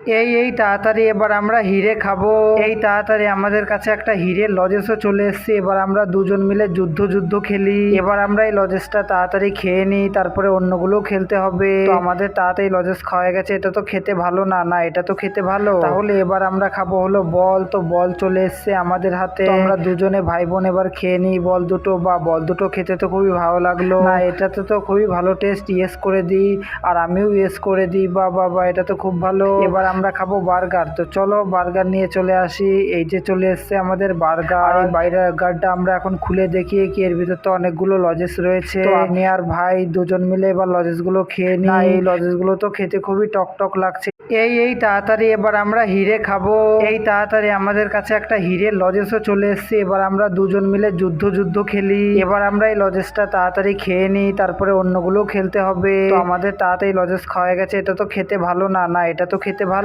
এই তাড়াতাড়ি এবার আমরা হিরে খাবো। এই তাড়াতাড়ি আমাদের কাছে একটা হিরের লজেসও চলে এসেছে। এবার আমরা দুজন মিলে যুদ্ধ খেলি। এবার আমরা এই লজেসটা তাড়াতাড়ি খেয়ে নিই, তারপরে অন্যগুলোও খেলতে হবে। তো আমাদের তাড়াতাড়ি লজেস খাওয়া গেছে। এটা তো খেতে ভালো না, না এটা তো খেতে ভালো। তাহলে এবার আমরা খাবো হলো বল। তো বল চলে এসছে আমাদের হাতে। তো আমরা দুজনে ভাই বোন এবার খেয়ে নিই বল দুটো। বা বল দুটো খেতে তো খুবই ভালো লাগলো। না এটাতে তো খুবই ভালো টেস্ট, ইয়েস করে দিই। আর আমিও ইয়েস করে দিই। বা এটা তো খুব ভালো। এবার আমরা খাবো বার্গার। তো চলো বার্গার নিয়ে চলে আসি। এই যে চলে এসছে আমাদের বার্গার। এই বার্গারটা আমরা এখন খুলে দেখি কি এর ভিতর তো অনেকগুলো লজেস রয়েছে। তো আমি আর ভাই দুজন মিলে এবার লজেস গুলো খেয়ে নিই। এই লজেস গুলো তো খেতে খুবই টক লাগছে। এই তাড়াতাড়ি এবার আমরা হিরে খাবো। এই তাড়াতাড়ি আমাদের কাছে একটা হিরের লজেসও চলে এসছে। এবার আমরা দুজন মিলে যুদ্ধ খেলি। এবার আমরা এই লজেসটা তাড়াতাড়ি খেয়ে নিই, তারপরে অন্যগুলোও খেলতে হবে। তো আমাদের তাড়াতাড়ি লজেস খাওয়া গেছে। এটা তো খেতে ভালো না, না এটা তো খেতে ভালো।